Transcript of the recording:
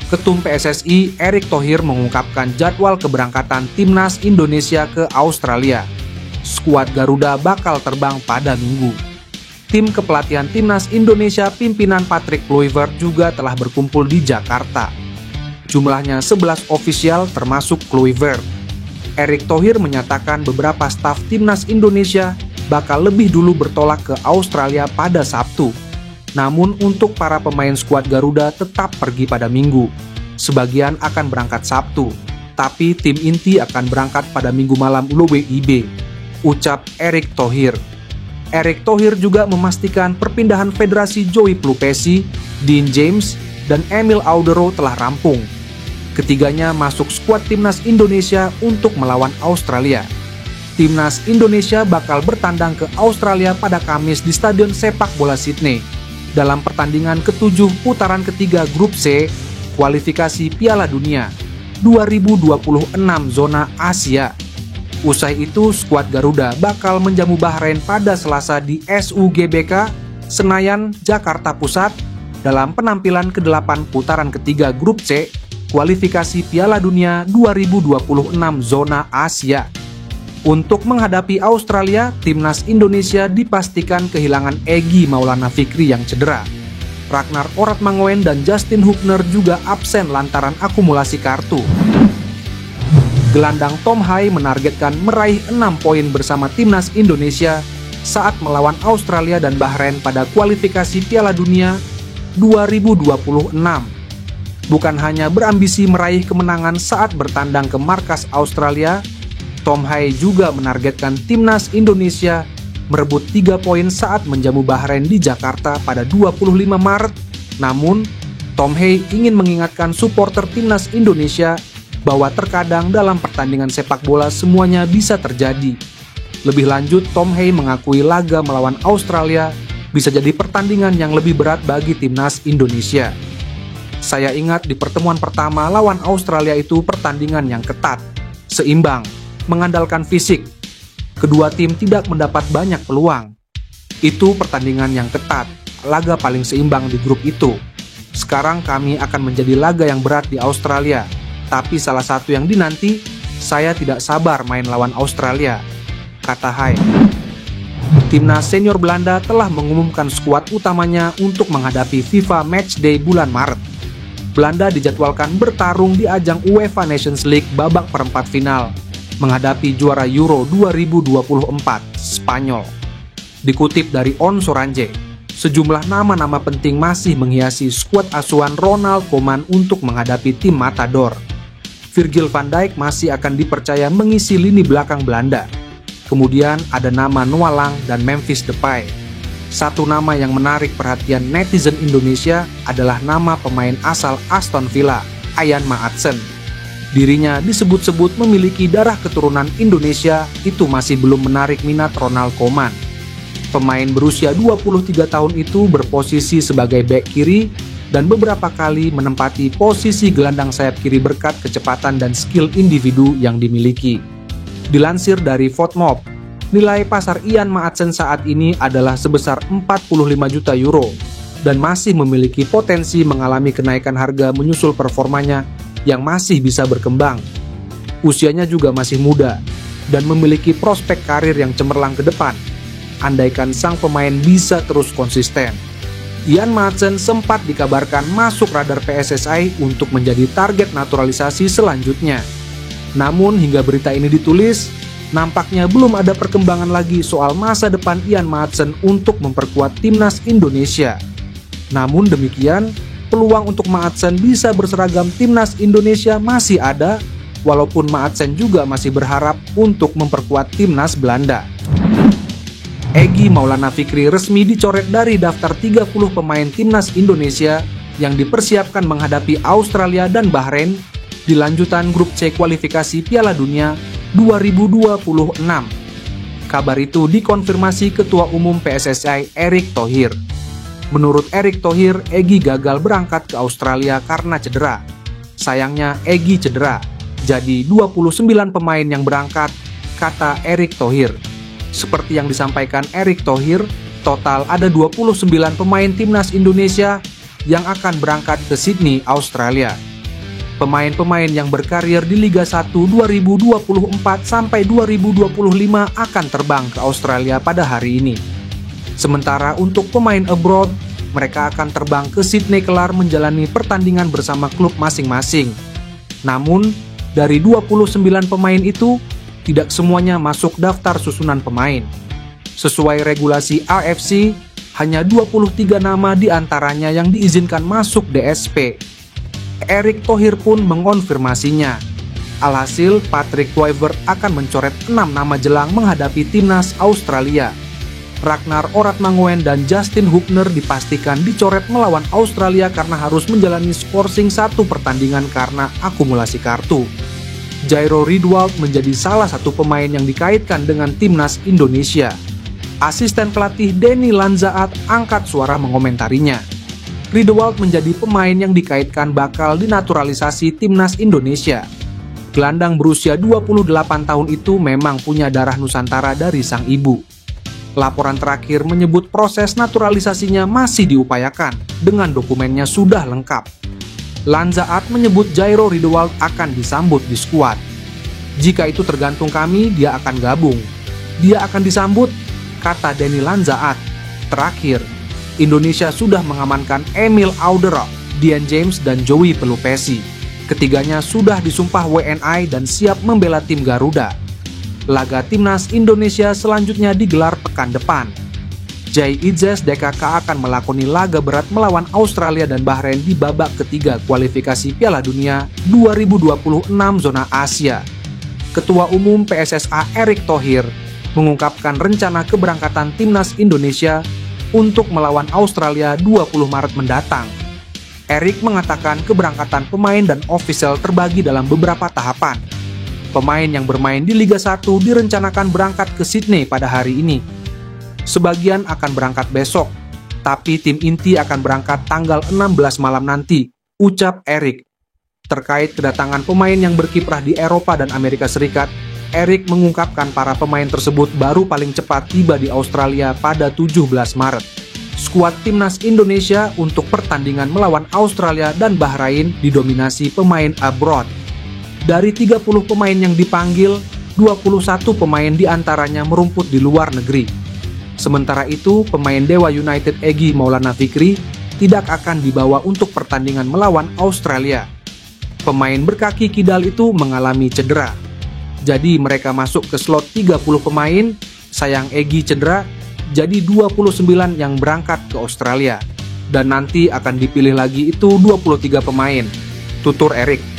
Ketum PSSI Erick Thohir mengungkapkan jadwal keberangkatan Timnas Indonesia ke Australia. Skuad Garuda bakal terbang pada Minggu. Tim kepelatihan Timnas Indonesia pimpinan Patrick Kluivert juga telah berkumpul di Jakarta. Jumlahnya 11 ofisial termasuk Kluivert. Erick Thohir menyatakan beberapa staf Timnas Indonesia bakal lebih dulu bertolak ke Australia pada Sabtu. Namun untuk para pemain skuad Garuda tetap pergi pada Minggu. Sebagian akan berangkat Sabtu, tapi tim inti akan berangkat pada Minggu malam WIB, ucap Erick Thohir. Erick Thohir juga memastikan perpindahan federasi Joey Plupesi, Dean James, dan Emil Audero telah rampung. Ketiganya masuk skuad Timnas Indonesia untuk melawan Australia. Timnas Indonesia bakal bertandang ke Australia pada Kamis di Stadion Sepak Bola Sydney dalam pertandingan ke-7 putaran ketiga Grup C kualifikasi Piala Dunia 2026 zona Asia. Usai itu, skuad Garuda bakal menjamu Bahrain pada Selasa di SUGBK Senayan, Jakarta Pusat dalam penampilan ke-8 putaran ketiga Grup C kualifikasi Piala Dunia 2026 zona Asia. Untuk menghadapi Australia, Timnas Indonesia dipastikan kehilangan Egy Maulana Fikri yang cedera. Ragnar Oratmangoen dan Justin Hubner juga absen lantaran akumulasi kartu. Gelandang Tom Hai menargetkan meraih 6 poin bersama Timnas Indonesia saat melawan Australia dan Bahrain pada kualifikasi Piala Dunia 2026. Bukan hanya berambisi meraih kemenangan saat bertandang ke markas Australia, Tom Hai juga menargetkan Timnas Indonesia merebut 3 poin saat menjamu Bahrain di Jakarta pada 25 Maret. Namun, Tom Hai ingin mengingatkan supporter Timnas Indonesia bahwa terkadang dalam pertandingan sepak bola semuanya bisa terjadi. Lebih lanjut, Tom Hai mengakui laga melawan Australia bisa jadi pertandingan yang lebih berat bagi Timnas Indonesia. Saya ingat di pertemuan pertama lawan Australia itu pertandingan yang ketat, seimbang, mengandalkan fisik. Kedua tim tidak mendapat banyak peluang. Itu pertandingan yang ketat, laga paling seimbang di grup itu. Sekarang kami akan menjadi laga yang berat di Australia, tapi salah satu yang dinanti, saya tidak sabar main lawan Australia, kata Hai. Timnas senior Belanda telah mengumumkan skuad utamanya untuk menghadapi FIFA Matchday bulan Maret. Belanda dijadwalkan bertarung di ajang UEFA Nations League babak perempat final, menghadapi juara Euro 2024, Spanyol. Dikutip dari On Soranje, sejumlah nama-nama penting masih menghiasi skuad asuhan Ronald Koeman untuk menghadapi tim Matador. Virgil van Dijk masih akan dipercaya mengisi lini belakang Belanda. Kemudian ada nama Noah Lang dan Memphis Depay. Satu nama yang menarik perhatian netizen Indonesia adalah nama pemain asal Aston Villa, Ian Maatsen. Dirinya disebut-sebut memiliki darah keturunan Indonesia, itu masih belum menarik minat Ronald Koeman. Pemain berusia 23 tahun itu berposisi sebagai bek kiri dan beberapa kali menempati posisi gelandang sayap kiri berkat kecepatan dan skill individu yang dimiliki. Dilansir dari Fotmob, nilai pasar Ian Maatsen saat ini adalah sebesar 45 juta euro dan masih memiliki potensi mengalami kenaikan harga menyusul performanya yang masih bisa berkembang. Usianya juga masih muda dan memiliki prospek karir yang cemerlang ke depan, andaikan sang pemain bisa terus konsisten. Ian Maatsen sempat dikabarkan masuk radar PSSI untuk menjadi target naturalisasi selanjutnya. Namun hingga berita ini ditulis, nampaknya belum ada perkembangan lagi soal masa depan Ian Maatsen untuk memperkuat timnas Indonesia. Namun demikian, peluang untuk Maatsen bisa berseragam timnas Indonesia masih ada, walaupun Maatsen juga masih berharap untuk memperkuat timnas Belanda. Egy Maulana Fikri resmi dicoret dari daftar 30 pemain timnas Indonesia yang dipersiapkan menghadapi Australia dan Bahrain di lanjutan grup C kualifikasi Piala Dunia 2026. Kabar itu dikonfirmasi Ketua Umum PSSI Erick Thohir. Menurut Erick Thohir, Egy gagal berangkat ke Australia karena cedera. Sayangnya Egy cedera, jadi 29 pemain yang berangkat, kata Erick Thohir. Seperti yang disampaikan Erick Thohir, total ada 29 pemain timnas Indonesia yang akan berangkat ke Sydney, Australia. Pemain-pemain yang berkarir di Liga 1 2024 sampai 2025 akan terbang ke Australia pada hari ini. Sementara untuk pemain abroad, mereka akan terbang ke Sydney kelar menjalani pertandingan bersama klub masing-masing. Namun, dari 29 pemain itu, tidak semuanya masuk daftar susunan pemain. Sesuai regulasi AFC, hanya 23 nama diantaranya yang diizinkan masuk DSP. Erick Thohir pun mengonfirmasinya. Alhasil, Patrick Kluivert akan mencoret 6 nama jelang menghadapi timnas Australia. Ragnar Oratmangoen dan Justin Hubner dipastikan dicoret melawan Australia karena harus menjalani skorsing 1 pertandingan karena akumulasi kartu. Jairo Riedwald menjadi salah satu pemain yang dikaitkan dengan timnas Indonesia. Asisten pelatih Denny Lanzaat angkat suara mengomentarinya. Riedwald menjadi pemain yang dikaitkan bakal dinaturalisasi timnas Indonesia. Gelandang berusia 28 tahun itu memang punya darah Nusantara dari sang ibu. Laporan terakhir menyebut proses naturalisasinya masih diupayakan, dengan dokumennya sudah lengkap. Lanzaat menyebut Jairo Riedwald akan disambut di skuad. Jika itu tergantung kami, dia akan gabung. Dia akan disambut, kata Denny Lanzaat. Terakhir, Indonesia sudah mengamankan Emil Auderok, Dian James, dan Joey Pelupesi. Ketiganya sudah disumpah WNI dan siap membela tim Garuda. Laga timnas Indonesia selanjutnya digelar pekan depan. Jai Idzes DKK akan melakoni laga berat melawan Australia dan Bahrain di babak ketiga kualifikasi Piala Dunia 2026 zona Asia. Ketua Umum PSSA Erick Thohir mengungkapkan rencana keberangkatan timnas Indonesia untuk melawan Australia 20 Maret mendatang. Erick mengatakan keberangkatan pemain dan ofisial terbagi dalam beberapa tahapan. Pemain yang bermain di Liga 1 direncanakan berangkat ke Sydney pada hari ini. Sebagian akan berangkat besok, tapi tim inti akan berangkat tanggal 16 malam nanti, ucap Erick. Terkait kedatangan pemain yang berkiprah di Eropa dan Amerika Serikat, Erick mengungkapkan para pemain tersebut baru paling cepat tiba di Australia pada 17 Maret. Skuad timnas Indonesia untuk pertandingan melawan Australia dan Bahrain didominasi pemain abroad. Dari 30 pemain yang dipanggil, 21 pemain diantaranya merumput di luar negeri. Sementara itu, pemain Dewa United Egy Maulana Fikri tidak akan dibawa untuk pertandingan melawan Australia. Pemain berkaki kidal itu mengalami cedera. Jadi mereka masuk ke slot 30 pemain, sayang Egy cedera, jadi 29 yang berangkat ke Australia. Dan nanti akan dipilih lagi itu 23 pemain, tutur Erick.